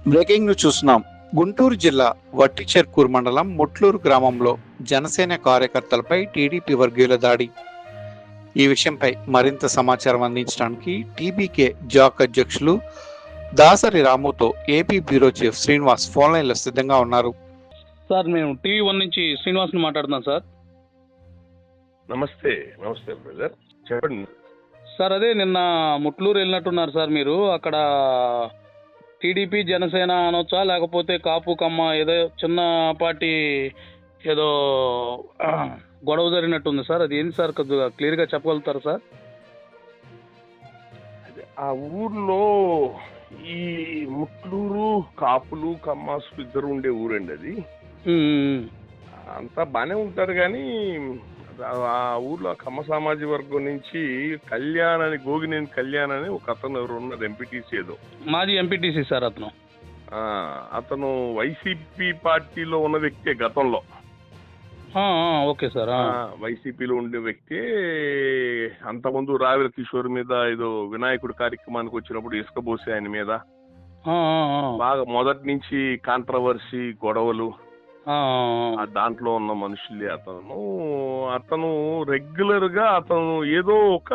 Breaking news చూస్తున్నాం. గుంటూరు జిల్లా వట్టిచెర్కూరు మండలం ముట్లూరు గ్రామంలో జనసేన కార్యకర్తలపై టీడీపీ వర్గీయుల దాడి. ఈ విషయంపై మరింత సమాచారం అందించడానికి టీబీకే జాక్ అధ్యక్షులు దాసరి రాముతో AP bureau chief Srinivas phone లైన్లో సిద్ధంగా ఉన్నారు. సార్, మేము టీవీ1 నుంచి శ్రీనివాస్ని మాట్లాడుతున్నాం సార్. నమస్తే నమస్తే బ్రదర్, చెప్పండి సార్, అదే నిన్న ముట్లూరు వెళ్ళినట్టున్నారు సార్ మీరు. అక్కడ టీడీపీ జనసేన అనొచ్చా, లేకపోతే కాపు కమ్మ ఏదో చిన్న పార్టీ ఏదో గొడవ జరిగినట్టుంది సార్. అది ఏంటి సార్, కొద్దిగా క్లియర్గా చెప్పగలుగుతారా సార్? ఆ ఊర్లో ఈ ముట్లూరు కాపులు కమ్మాసు ఇద్దరు ఉండే ఊరండి అది. అంతా బాగానే ఉంటారు కానీ ఆ ఊర్లో కమ్మ సామాజిక వర్గం నుంచి కళ్యాణ్ అని, గోగినేని కళ్యాణ్ అని ఒక అతను ఎవరు ఉన్నారు, ఎంపీటీసీ ఏదో మాజీ ఎంపీటీసీ సార్ అతను. అతను వైసీపీ పార్టీలో ఉన్న వ్యక్తే గతంలో. Okay sir. వైసీపీలో ఉండే వ్యక్తి అంతకుముందు రావిల కిషోర్ మీద ఏదో వినాయకుడి కార్యక్రమానికి వచ్చినప్పుడు ఇసుక పోసి ఆయన మీద బాగా మొదటి నుంచి కాంట్రవర్సీ గొడవలు దాంట్లో ఉన్న మనుషులే అతను రెగ్యులర్ గా అతను ఏదో ఒక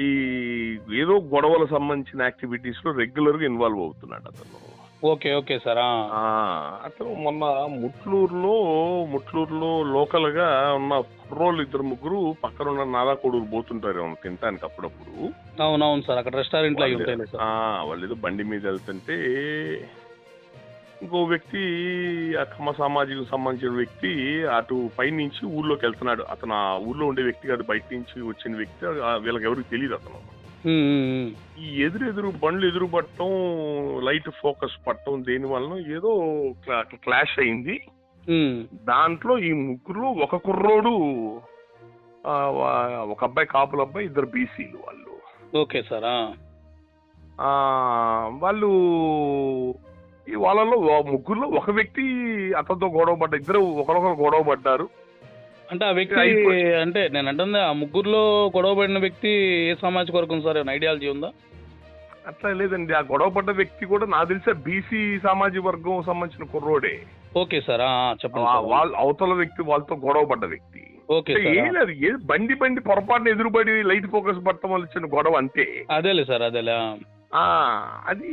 ఈ ఏదో గొడవలకు సంబంధించిన యాక్టివిటీస్ లో రెగ్యులర్ గా ఇన్వాల్వ్ అవుతున్నాడు అతను. Okay okay sir. అతను మొన్న ముట్లూరులో లోకల్ గా ఉన్న కుర్రోళ్ళు ఇద్దరు ముగ్గురు పక్కన ఉన్న నాదాకోడూరు పోతుంటారు తినటానికి అప్పుడప్పుడు. అవునవును సార్, అక్కడ రెస్టారెంట్ వాళ్ళు ఏదో బండి మీద వెళ్తుంటే ఇంకో వ్యక్తి, ఆ కమ్మ సామాజిక సంబంధించిన వ్యక్తి అటు పైనుంచి ఊర్లోకి వెళ్తున్నాడు. అతను ఆ ఊర్లో ఉండే వ్యక్తి కాదు, బయట నుంచి వచ్చిన వ్యక్తి. వీళ్ళకి ఎవరికి తెలియదు అతను. ఈ ఎదురు బండ్లు ఎదురు పట్టడం, లైట్ ఫోకస్ పట్టడం, దేని వలన ఏదో క్లాష్ అయింది. దాంట్లో ఈ ముగ్గురు, ఒక కుర్రోడు, ఒక అబ్బాయి కాపుల అబ్బాయి, ఇద్దరు బీసీలు వాళ్ళు. Okay sir. వాళ్ళు వాళ్ళలో ముగ్గురులో ఒక వ్యక్తి అతనితో గొడవ పడ్డారు, ఇద్దరు ఒకరొకరు గొడవ పడ్డారు. అంటే ఆ వ్యక్తి అంటే నేను అంటుంది, ఆ ముగ్గురులో గొడవ పడిన వ్యక్తి ఏ సామాజిక వర్గం సార్, ఏమైనా ఐడియాలజీ ఉందా? అట్లా లేదండి, ఆ గొడవ పడ్డ వ్యక్తి కూడా నాకు తెలిసే బీసీ సామాజిక వర్గం సంబంధించిన కుర్రోడే. ఓకే సార్, చెప్పండి. వాళ్ళ అవతల వ్యక్తి వాళ్ళతో గొడవ పడ్డ వ్యక్తి. ఏం లేదు, బండి పొరపాటున ఎదురుపడి లైట్ ఫోకస్ పట్టడం వల్ల వచ్చిన గొడవ అంతే. అదేలే సార్, అదేలే. అది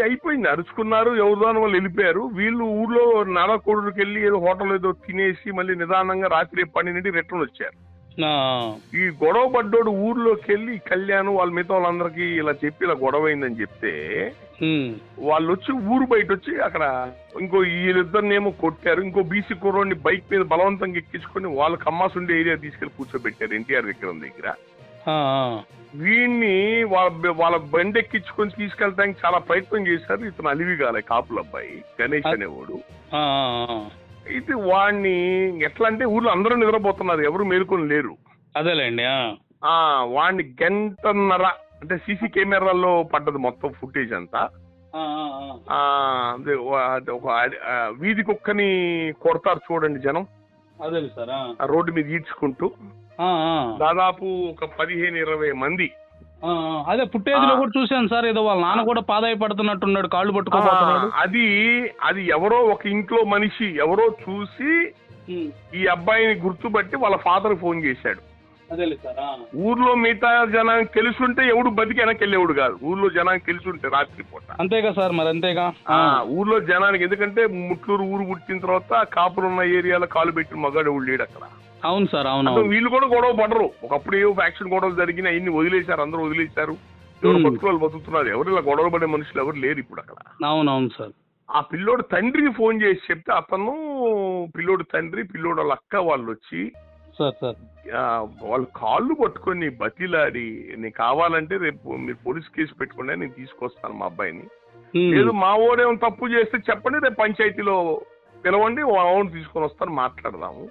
అయిపోయింది, అరుచుకున్నారు, ఎవరిదాని వాళ్ళు వెళ్ళిపోయారు. వీళ్ళు ఊర్లో నారాకోడూరుకి వెళ్ళి ఏదో హోటల్ ఏదో తినేసి మళ్ళీ నిదానంగా రాత్రి 12 రిటర్న్ వచ్చారు. ఈ గొడవ పడ్డోడు ఊర్లోకి వెళ్ళి కళ్యాణ్ వాళ్ళ మిగతా వాళ్ళందరికీ ఇలా చెప్పి ఇలా గొడవ అయిందని చెప్తే వాళ్ళు వచ్చి ఊరు బయట వచ్చి అక్కడ ఇంకో వీళ్ళిద్దరినేమో కొట్టారు. ఇంకో బీసీ కుర్రోడిని బైక్ మీద బలవంతంగా ఎక్కించుకొని వాళ్ళ కమ్మాస్ ఉండే ఏరియా తీసుకెళ్లి కూర్చోబెట్టారు, ఎన్టీఆర్ విగ్రహం దగ్గర. వీడిని వాళ్ళ బండి ఎక్కించుకొని తీసుకెళ్తానికి చాలా ప్రయత్నం చేశారు. ఇతను అలివిగాలే కాపుల అబ్బాయి గణేష్ అనేవాడు. ఇది వాడిని ఎట్లా అంటే ఊర్లో అందరూ నిద్రపోతున్నారు, ఎవరు మేలుకొని లేరు. అదేలేండి. వాడిని గంటన్నర అంటే సీసీ కెమెరాల్లో పడ్డది మొత్తం ఫుటేజ్ అంతా. ఒక వీధి కుక్కని కొడతారు చూడండి జనం, అదే సార్, రోడ్డు మీద ఈడ్చుకుంటూ దాదాపు ఒక 15-20 మంది. అదే ఫుటేజ్ లో కూడా చూశాను సార్, ఏదో వాళ్ళ నాన్న కూడా పాదాయి పడుతున్నట్టున్నాడు, కాళ్ళు పట్టుకోబోతున్నాడు. అది ఎవరో ఒక ఇంట్లో మనిషి ఎవరో చూసి ఈ అబ్బాయిని గుర్తుపట్టి వాళ్ళ ఫాదర్ ఫోన్ చేశాడు. ఊర్లో మిగతా జనానికి తెలుసుంటే ఎవడు బతికి వెనక్కి వెళ్ళేవాడు కాదు, ఊర్లో జనానికి తెలుసుంటే రాత్రి పూట. అంతేగా సార్, మరి అంతేగా. ఊర్లో జనానికి, ఎందుకంటే ముట్లూరు ఊరు పుట్టిన తర్వాత కాపులు ఉన్న ఏరియాలో కాలు పెట్టిన మగాడు లేడు అక్కడ. అవును సార్, అవును. వీళ్ళు కూడా గొడవ పడరు. ఒకప్పుడు ఏవో ఫ్యాక్షన్ గొడవలు జరిగినాయి, అన్ని వదిలేశారు, అందరూ వదిలేశారు. ఎవరు బతుకులు బతుకుతున్నారు, ఎవరు ఇలా గొడవ పడే మనుషులు ఎవరు లేరు ఇప్పుడు అక్కడ. అవునవును సార్. ఆ పిల్లోడు తండ్రికి ఫోన్ చేసి చెప్తే అతను, పిల్లోడు తండ్రి, పిల్లోడు వాళ్ళ అక్క వాళ్ళు వచ్చి వాళ్ళు కాళ్ళు పట్టుకొని బతిలాడి, నీకు కావాలంటే రేపు మీరు పోలీస్ కేసు పెట్టుకుంటే నేను తీసుకొస్తాను మా అబ్బాయిని, లేదు మా ఓడేమో తప్పు చేస్తే చెప్పండి, రేపు పంచాయతీలో పిలవండి, ఓన్ తీసుకొని వస్తాను, మాట్లాడదాము.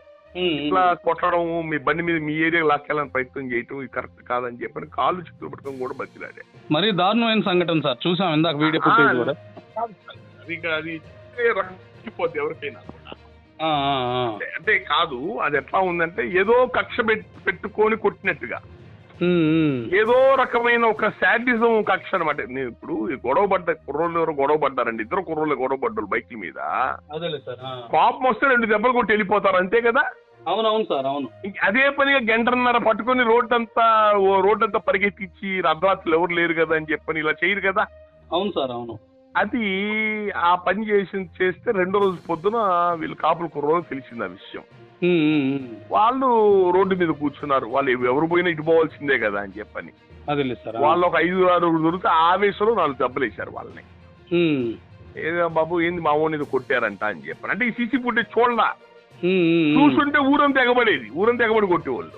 ఇట్లా కొట్టడం, మీ బండి మీద మీ ఏరియా లాక్కెళ్ళని ప్రయత్నం చేయటం ఇది కరెక్ట్ కాదని చెప్పని కాళ్ళు చేతులు పట్టుకొని కూడా బతిలాడే. మరి దారుణమైన సంఘటన సార్, చూసాం ఇందాక వీడియో ఫుటేజ్ కూడా. అది రక్కిపోద్ది ఎవరికైనా. అంటే కాదు, అది ఎట్లా ఉందంటే ఏదో కక్ష పెట్టుకొని కొట్టినట్టుగా. ఏదో రకమైన ఒక శాడిజం కక్ష అనమాట. ఇప్పుడు గొడవ పడ్డారండి, ఇద్దరు కుర్రోళ్ళు గొడవ పడ్డారు బైక్ల మీద. కోపం వస్తే 2 దెబ్బలు కొట్టి వెళ్ళిపోతారు, అంతే కదా. అవునవును సార్, అవును. అదే పనిగా గంటన్నర పట్టుకొని రోడ్డంతా పరిగెత్తిచ్చి అర్ధరాత్రులు ఎవరు లేరు కదా అని చెప్పని ఇలా చేయరు కదా. అవును సార్, అవును. అది ఆ పని చేస్తే 2వ రోజు పొద్దున వీళ్ళు కాపులు కుర్రోళ్ళు తెలిసింది ఆ విషయం. వాళ్ళు రోడ్డు మీద కూర్చున్నారు. వాళ్ళు ఎవరు పోయినా ఇటు పోవాల్సిందే కదా అని చెప్పని వాళ్ళు ఒక 5-6 దొరికితే ఆవేశంలో 4 దెబ్బలు వేశారు వాళ్ళని. ఏదో బాబు ఏంది మా ఊరిని కొట్టారంట అని చెప్పాను. అంటే ఈ సీసీ ఫుటేజ్ చూడలా, చూస్తుంటే ఊరంతా ఎగబడి కొట్టేవాళ్ళు.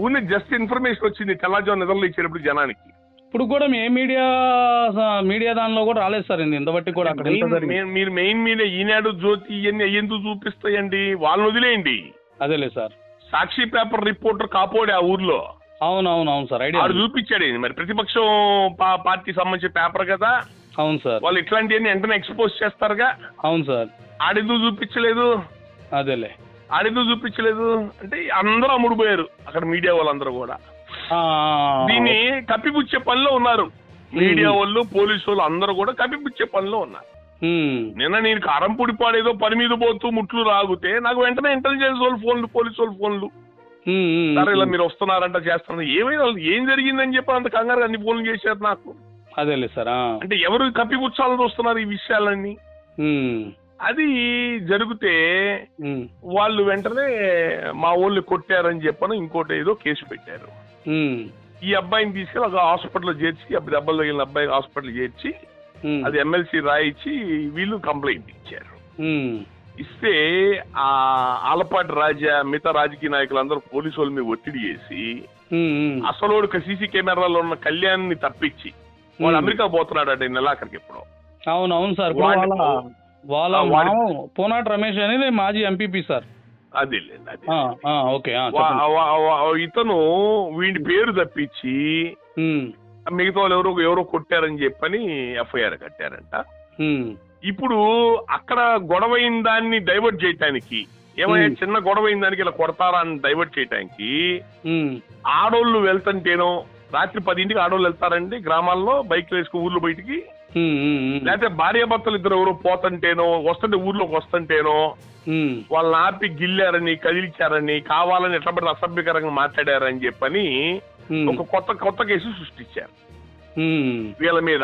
ఊరిని జస్ట్ ఇన్ఫర్మేషన్ వచ్చింది తెల్లజాము నిద్రలో ఇచ్చేటప్పుడు జనానికి. ఇప్పుడు కూడా మీడియా దానిలో కూడా రాలేదు సార్ ఇంతబట్టి కూడా. మీరు మెయిన్ మీడియా ఈనాడు, జ్యోతి ఇవన్నీ ఎందుకు చూపిస్తాయండి, వాళ్ళని వదిలేయండి. అదేలే సార్. సాక్షి పేపర్ రిపోర్టర్ కాపోడే ఆ ఊర్లో. అవునవును సార్, ఐడియా. ఆడు చూపించాడు మరి ప్రతిపక్షం పార్టీ సంబంధించిన పేపర్ కదా. అవును సార్. వాళ్ళు ఇట్లాంటివన్నీ వెంటనే ఎక్స్పోజ్ చేస్తారుగా. అవును సార్. ఆడెందుకు చూపించలేదు, అదేలే ఆడెందుకు చూపించలేదు అంటే అందరూ అమ్ముడుపోయారు అక్కడ మీడియా వాళ్ళందరూ కూడా. దీన్ని కప్పిపుచ్చే పనిలో ఉన్నారు మీడియా వాళ్ళు, పోలీసు వాళ్ళు అందరూ కూడా కప్పిపుచ్చే పనిలో ఉన్నారు. నిన్న నేను కారంపూడి పాడేదో పని మీద పోతూ ముట్లు ఆగితే నాకు వెంటనే ఇంటెలిజెన్స్ వాళ్ళు ఫోన్లు, పోలీసు వాళ్ళు ఫోన్లు, సరే ఇలా మీరు వస్తున్నారంట చేస్తున్నారు, ఏమైనా ఏం జరిగిందని చెప్పి అంత కంగారు అన్ని ఫోన్లు చేశారు నాకు. అదేలే సార్. అంటే ఎవరు కప్పిపుచ్చాలని చూస్తున్నారు ఈ విషయాలన్నీ. అది జరిగితే వాళ్ళు వెంటనే మా ఊళ్ళో కొట్టారని చెప్పను ఇంకోటి ఏదో కేసు పెట్టారు. ఈ అబ్బాయిని తీసుకెళ్ళి ఒక హాస్పిటల్లో చేర్చి, దెబ్బలు తగిలిన అబ్బాయి హాస్పిటల్ చేర్చి అది ఎమ్మెల్సీ రాయించి వీళ్ళు కంప్లైంట్ ఇచ్చారు. ఇస్తే ఆ ఆలపాటి రాజా మిగతా రాజకీయ నాయకులందరూ పోలీసు వాళ్ళ మీద ఒత్తిడి చేసి అసలు సీసీ కెమెరాలో ఉన్న కళ్యాణ్ని తప్పించి వాడు అమెరికా పోతున్నాడు నెలాఖరికి ఎప్పుడో. అవునవును సార్. వాళ్ళ పోనాటి రమేష్ అనేది మాజీ ఎంపీపీ సార్. అదే ఇతను వీడి పేరు తప్పించి మిగతా వాళ్ళు ఎవరో కొట్టారని చెప్పని ఎఫ్ఐఆర్ కట్టారంట. ఇప్పుడు అక్కడ గొడవైన దాన్ని డైవర్ట్ చేయటానికి, ఏమైనా చిన్న గొడవైన దానికి ఇలా కొడతారా అని డైవర్ట్ చేయటానికి ఆడోళ్ళు వెళ్తుంటేనో రాత్రి 10ంటికి ఆడోళ్ళు వెళ్తారండి గ్రామాల్లో బైక్లు వేసుకుని ఊర్లో బయటికి, లేకపోతే భార్యాభర్తలు ఇద్దరు ఎవరో పోతుంటేనో వస్తుంటే ఊర్లోకి వస్తుంటేనో వాళ్ళని ఆపి గిల్లారని, కదిలించారని, కావాలని ఎట్లా పడితే అసభ్యకరంగా మాట్లాడారని చెప్పని ఒక కొత్త కేసు సృష్టించారు వీళ్ళ మీద.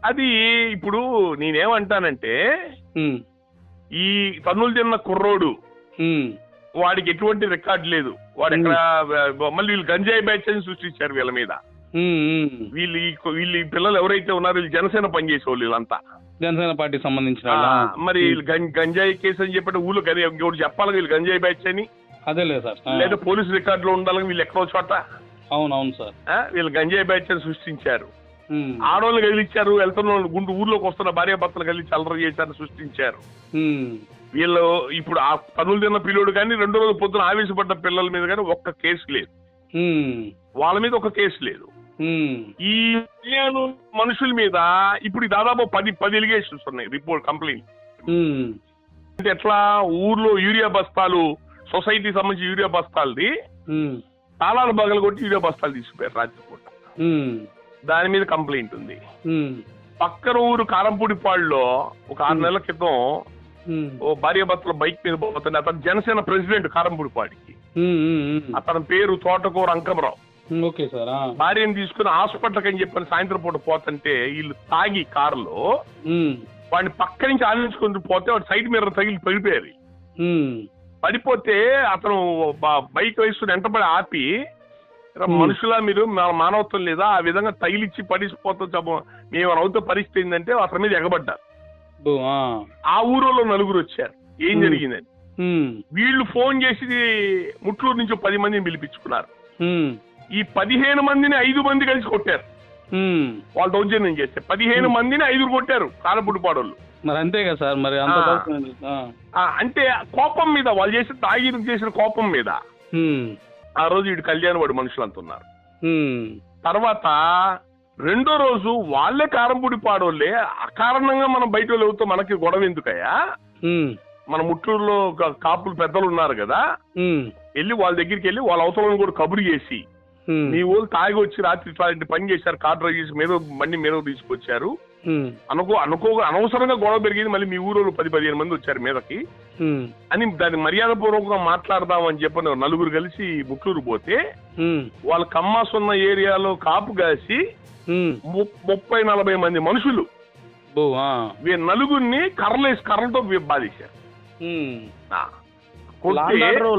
అది ఇప్పుడు నేనేమంటానంటే ఈ తన్నులు తిన్న కుర్రోడు వాడికి ఎటువంటి రికార్డు లేదు, వాడు ఎక్కడ మళ్ళీ వీళ్ళు గంజాయి బ్యాచ్ అని సృష్టించారు వీళ్ళ మీద. వీళ్ళు ఈ పిల్లలు ఎవరైతే ఉన్నారో వీళ్ళు జనసేన పనిచేసేవాళ్ళు, వీళ్ళంతా జనసేన పార్టీ సంబంధించిన. మరి గంజాయి కేసు అని చెప్పి ఊళ్ళో ఇంకోటి చెప్పాలి వీళ్ళు గంజాయి బ్యాచ్ అని. అదే లేదు సార్. లేదా పోలీసు రికార్డులో ఉండాలని వీళ్ళు ఎక్కడో చోట. అవునవును సార్. వీళ్ళు గంజాయి బ్యాచ్ అని సృష్టించారు. ఆడవాళ్ళు కదిలిచ్చారు, వెళ్తున్న ఊర్లోకి వస్తున్న భార్య భర్తలు కలిసి అల్లరి చేశారని సృష్టించారు. వీళ్ళు ఇప్పుడు ఆ పనులు తిన్న పిల్లోడు కానీ 2వ రోజు పొద్దున ఆవేశపడ్డ పిల్లల మీద కానీ ఒక్క కేసు లేదు, వాళ్ళ మీద ఒక కేసు లేదు. ఈ మనుషుల మీద ఇప్పుడు దాదాపు 10 ఎలిగేషన్స్ ఉన్నాయి, రిపోర్ట్ కంప్లైంట్. అంటే ఎట్లా ఊర్లో యూరియా బస్తాలు, సొసైటీ సంబంధించి యూరియా బస్తాలది తాళాలు బగలు కొట్టి యూరియా బస్తాలు తీసుకుపోయారు రాత్రిపూట, దాని మీద కంప్లైంట్ ఉంది. పక్కన ఊరు కారంపూడిపాడులో ఒక 6 నెలల క్రితం ఓ భార్య భర్తల బైక్ మీద పోతుంది. అతను జనసేన ప్రెసిడెంట్ కారంపూడిపాడికి, అతని పేరు తోటకూర అంకమరావు. భార్యను తీసుకుని హాస్పిటల్కి అని చెప్పని సాయంత్రం పూట పోతుంటే వీళ్ళు తాగి కారులో వాడిని పక్క నుంచి ఆలోచించుకుంటూ పోతే వాడు సైడ్ మిర్రర్ తగిలి పడిపోయారు. పడిపోతే అతను బైక్ వేసుకుని వెంటబడి ఆపి, మనుషులా మీరు మానవత్వం లేదా, ఆ విధంగా తగిలిచ్చి పడిపోతాం మేము అవుతే పరిస్థితి ఏంటంటే అతని మీద ఎగబడ్డారు. ఆ ఊరిలో 4 వచ్చారు, ఏం జరిగిందని. వీళ్ళు ఫోన్ చేసి ముట్లూరు నుంచి 10 మందిని పిలిపించుకున్నారు. ఈ 15 మందిని 5 మంది కలిసి కొట్టారు. వాళ్ళు దౌర్జన్యం చేస్తే 15 మందిని 5 కొట్టారు కారంపూడిపాడోళ్ళు. మరి అంతే కదా సార్. మరి అంటే కోపం మీద, వాళ్ళు చేసిన కోపం మీద ఆ రోజు వీడు కళ్యాణ్ వాడు మనుషులు అంటున్నారు. తర్వాత 2వ రోజు వాళ్ళే కారంపూడిపాడోళ్ళే అకారణంగా మనం బయట వెళ్తూ మనకి గొడవ ఎందుకయ్యా, మన ముట్టూరులో కాపులు పెద్దలు ఉన్నారు కదా, వెళ్ళి వాళ్ళ దగ్గరికి వెళ్ళి వాళ్ళ అవసరం కూడా కబురు చేసి, మీ ఊళ్ళు తాగి వచ్చి రాత్రి ఇట్లాంటి పని చేశారు, కార్ డ్రైవ్ చేసి బండి మీద తీసుకొచ్చారు, అనవసరంగా గొడవ పెరిగింది, మళ్ళీ మీ ఊరు 10-15 మంది వచ్చారు మీదకి అని దాన్ని మర్యాద పూర్వకంగా మాట్లాడదామని చెప్పి నలుగురు కలిసి ముట్లూరు పోతే వాళ్ళ కమ్మాస్ ఉన్న ఏరియాలో కాపు కాసి 30-40 మంది మనుషులు నలుగురిని కర్రలతో బాధేశారు.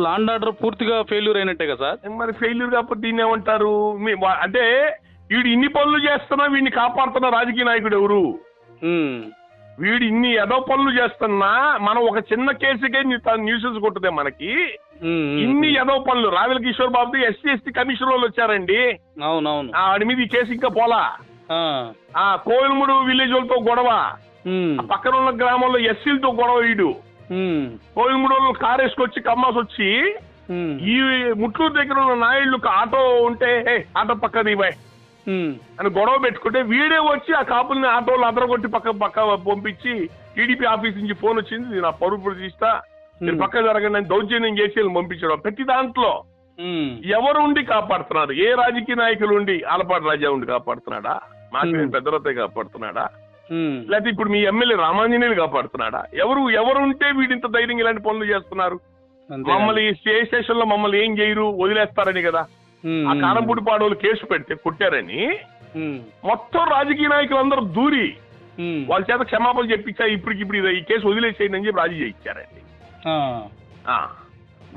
లాండ్ ఆర్డర్ పూర్తిగా ఫెయిల్యూర్ అయినట్టే కదా సార్. మరి ఫెయిల్యూర్ కాకపోతే దీన్ని ఏమంటారు? అంటే వీడు ఇన్ని పనులు చేస్తున్నా వీడిని కాపాడుతున్న రాజకీయ నాయకుడు ఎవరు? వీడు ఇన్ని ఏదో పనులు చేస్తున్నా మనం ఒక చిన్న కేసుకే న్యూసెన్స్ కొట్టుదే మనకి. ఇన్ని ఏదో పనులు రావెల కిషోర్ బాబు SC/ST కమిషన్ వాళ్ళు వచ్చారండి. అవునవును, వాడి మీద ఈ కేసు ఇంకా పోలా. కోయిలమూడు విలేజ్ వాళ్ళతో గొడవ, పక్కన ఉన్న గ్రామంలో ఎస్సీలతో గొడవ. వీడు కోయిలమూడు వాళ్ళు కారు వేసుకొచ్చి కమ్మాస్ వచ్చి ఈ ముట్లూరు దగ్గర ఉన్న నాయుళ్ళు ఆటో ఉంటే ఆటో పక్కది బాయ్ అని గొడవ పెట్టుకుంటే వీడే వచ్చి ఆ కాపుల్ని ఆటోలు అదరగొట్టి పక్క పంపించి టీడీపీ ఆఫీస్ నుంచి ఫోన్ వచ్చింది, నా పరుపు తీస్తా మీరు పక్క జరగండి అని దౌర్జన్యం చేసి పంపించడం. ప్రతి దాంట్లో ఎవరు ఉండి కాపాడుతున్నాడు? ఏ రాజకీయ నాయకులు ఉండి? ఆలపాటి రాజా ఉండి కాపాడుతున్నాడా? మాకు పెద్దలతో కాపాడుతున్నాడా? లేకపోతే ఇప్పుడు మీ ఎమ్మెల్యే రామాంజనేయులు కాపాడుతున్నాడా? ఎవరు ఉంటే వీడింత ధైర్యం ఇలాంటి పనులు చేస్తున్నారు? మమ్మల్ని స్టేషన్ లో మమ్మల్ని ఏం చేయరు, వదిలేస్తారని కదా. ఆ కారంపూడి పాడోలు కేసు పెడితే కొట్టారని మొత్తం రాజకీయ నాయకులు అందరూ దూరి వాళ్ళ చేత క్షమాపణ చెప్పించా, ఇప్పటికిప్పుడు ఈ కేసు వదిలేసేయండి అని చెప్పి రాజీ చేయించారండి.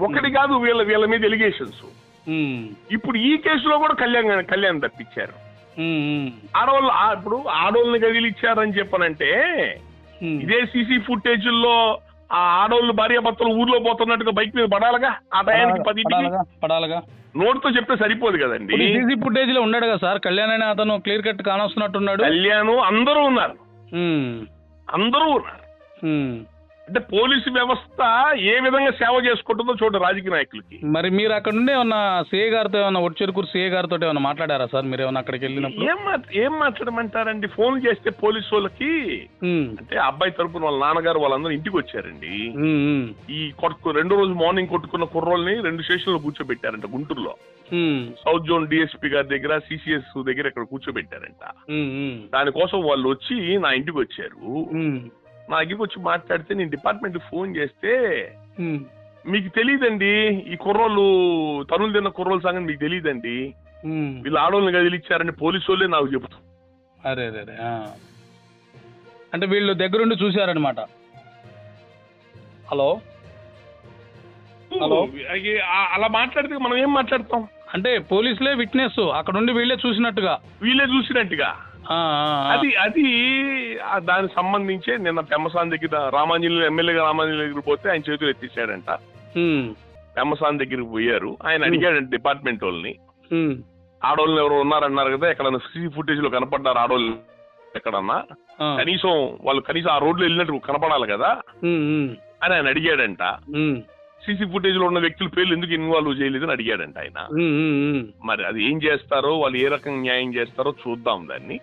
ఒకటి కాదు, వీళ్ళ మీద ఎలిగేషన్స్. ఇప్పుడు ఈ కేసులో కూడా కళ్యాణ్ తప్పించారు. ఆడవాళ్ళు ఇప్పుడు ఆడవాళ్ళని కదిలిచ్చారని చెప్పనంటే ఇదే సీసీ ఫుటేజ్ల్లో ఆ ఆడవాళ్ళు భార్యాభర్తలు ఊర్లో పోతున్నట్టుగా బైక్ మీద పడాలగా ఆ టయానికి 10 నోటితో చెప్తే సరిపోదు కదండి. సీసీ ఫుటేజ్ లో ఉన్నాడు కదా సార్ కళ్యాణ్ అనే అతను, క్లియర్ కట్ కానొస్తున్నట్టున్నాడు. కళ్యాణ్ అందరూ ఉన్నారు. అంటే పోలీసు వ్యవస్థ ఏ విధంగా సేవ చేసుకుంటుందో చూడండి రాజకీయ నాయకులకి. మరి మీరు అక్కడ నుండి ఏమన్నా సిఏ గారితో ఏమన్నా ఒడిచెరుకూరు సిఏ గారితో ఏమన్నా మాట్లాడారా సార్? మీరు ఏమన్నా అక్కడికి వెళ్ళినప్పుడు ఏం మాట్లాడమంటారండి? ఫోన్ చేస్తే పోలీసు వాళ్ళకి, అంటే అబ్బాయి తరపున వాళ్ళ నాన్నగారు వాళ్ళందరూ ఇంటికి వచ్చారండి. ఈ 2 రోజు మార్నింగ్ కొట్టుకున్న కుర్రోల్ని 2 స్టేషన్లో కూర్చోబెట్టారంట గుంటూరులో. సౌత్ జోన్ డిఎస్పీ గారి దగ్గర, సిసిఎస్ దగ్గర ఇక్కడ కూర్చోబెట్టారంట. దానికోసం వాళ్ళు వచ్చి నా ఇంటికి వచ్చారు. నా దగ్గరికి వచ్చి మాట్లాడితే నేను డిపార్ట్మెంట్ ఫోన్ చేస్తే మీకు తెలియదండి ఈ కుర్రోళ్ళు తనులు తిన్న కుర్రోళ్ళ సంగతి మీకు తెలియదండి, వీళ్ళు ఆడవాళ్ళని కదిలిచ్చారని పోలీసు వాళ్ళే నాకు చెబుతాం. అరే అంటే వీళ్ళు దగ్గరుండి చూశారనమాట. హలో అలా మాట్లాడితే మనం ఏం మాట్లాడతాం? అంటే పోలీసులే విట్నెస్, అక్కడ ఉండి వీళ్ళే చూసినట్టుగా అది దానికి సంబంధించే నిన్న పెమ్మసాన్ దగ్గర ఎమ్మెల్యే రామాంజనేయులు దగ్గర పోతే ఆయన చేతులు ఎత్తేసాడంట. పెమ్మసాన్ దగ్గరికి పోయారు, ఆయన అడిగాడంట డిపార్ట్మెంట్ వాళ్ళని, ఆడవాళ్ళు ఎవరు ఉన్నారన్నారు కదా, ఎక్కడన్నా సీసీ ఫుటేజ్ లో కనపడ్డారు ఆడవాళ్ళు ఎక్కడన్నా, కనీసం ఆ రోడ్లో వెళ్ళినట్టు కనపడాలి కదా అని ఆయన అడిగాడంట. సీసీ ఫుటేజ్ లో ఉన్న వ్యక్తుల పేర్లు ఎందుకు ఇన్వాల్వ్ చేయలేదని అడిగాడంట ఆయన. మరి అది ఏం చేస్తారో, వాళ్ళు ఏ రకంగా న్యాయం చేస్తారో చూద్దాం దాన్ని.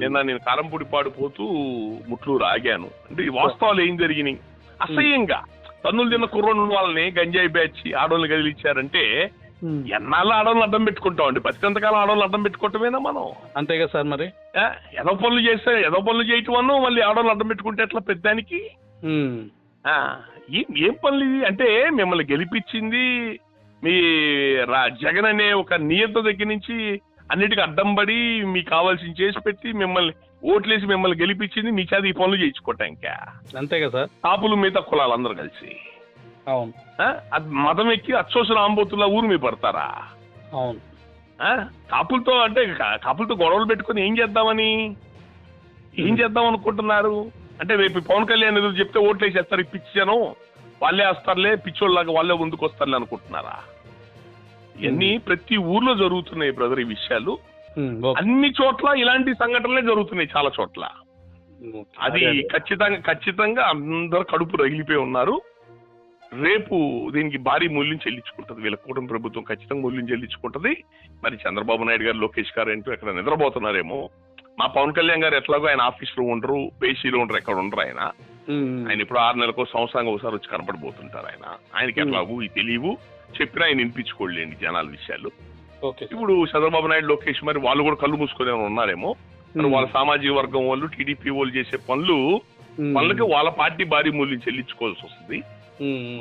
నేను కారంపూడి పాడిపోతూ ముట్లూరు ఆగాను. అంటే ఈ వాస్తవాలు ఏం జరిగినాయి? అసహ్యంగా తన్నులు తిన్న కుర్రోళ్ళు వాళ్ళని గంజాయి బ్యాచ్ ఆడవాళ్ళని కదిలిచ్చారంటే ఎన్నాళ్ళు ఆడవాళ్ళని అడ్డం పెట్టుకుంటామండి? బతికంతకాలం ఆడవాళ్ళని అడ్డం పెట్టుకోవటమేనా మనం? అంతే కదా సార్. మరి ఏదో పనులు చేయటం అన్నో మళ్ళీ ఆడవాళ్ళని అడ్డం పెట్టుకుంటే ఎట్లా పెద్దానికి? ఏం పనులు ఇది? అంటే మిమ్మల్ని గెలిపించింది మీ జగన్ అనే ఒక నియంత దగ్గర నుంచి అన్నిటికీ అడ్డం పడి మీకు కావాల్సింది చేసి పెట్టి మిమ్మల్ని ఓట్లేసి మిమ్మల్ని గెలిపించింది మీ చేత ఈ పనులు చేయించుకోవటం. ఇంకా అంతే కదా సార్. కాపులు మిగతా కులాలు అందరూ కలిసి మతం ఎక్కి అచ్చోసిన ఆంబోతుల్లా ఊరు మీద పడతారా? అవును. కాపులతో గొడవలు పెట్టుకుని ఏం చేద్దాం అనుకుంటున్నారు? అంటే రేపు పవన్ కళ్యాణ్ ఎదురు చెప్తే ఓట్లు వేసేస్తారు, ఇప్పించాను వాళ్ళే వస్తారులే, పిచ్చోళ్ళలాగా వాళ్ళే ముందుకు వస్తారులే అనుకుంటున్నారా? ఇవన్నీ ప్రతి ఊర్లో జరుగుతున్నాయి బ్రదర్ ఈ విషయాలు. అన్ని చోట్ల ఇలాంటి సంఘటనలే జరుగుతున్నాయి, చాలా చోట్ల. అది ఖచ్చితంగా అందరు కడుపు రగిలిపోయి ఉన్నారు. రేపు దీనికి భారీ మూల్యం చెల్లించుకుంటది వీళ్ళ కూటమి ప్రభుత్వం, ఖచ్చితంగా మూల్యం చెల్లించుకుంటది. మరి చంద్రబాబు నాయుడు గారు, లోకేష్ గారు ఏంటో ఎక్కడ నిద్రపోతున్నారేమో. మా పవన్ కళ్యాణ్ గారు ఎట్లాగో ఆయన ఆఫీస్ లో ఉండరు, పేషీలో ఉండరు, ఎక్కడ ఉండరు ఆయన. ఆయన ఇప్పుడు 6 నెలలకు సంవత్సరానికి ఒకసారి వచ్చి కనపడిపోతుంటారు. ఆయనకి ఎట్లాగూ ఈ తెలియవు చెప్పినా ఆయన వినిపించుకోలేండి జనాల విషయాలు. ఇప్పుడు చంద్రబాబు నాయుడు, లోకేష్ మరి వాళ్ళు కూడా కళ్ళు మూసుకొని ఉన్నారేమో. వాళ్ళ సామాజిక వర్గం వాళ్ళు, టీడీపీ వాళ్ళు చేసే పనులకి వాళ్ళ పార్టీ భారీ మూల్యం చెల్లించుకోవాల్సి వస్తుంది.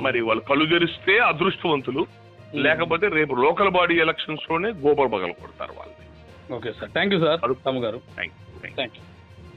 మరి వాళ్ళు కళ్ళు తెరిస్తే అదృష్టవంతులు, లేకపోతే రేపు లోకల్ బాడీ ఎలక్షన్స్ లోనే గోబర్ బగలు కొడతారు వాళ్ళని. Okay sir, thank you sir తమ్ము గారు. Thank you.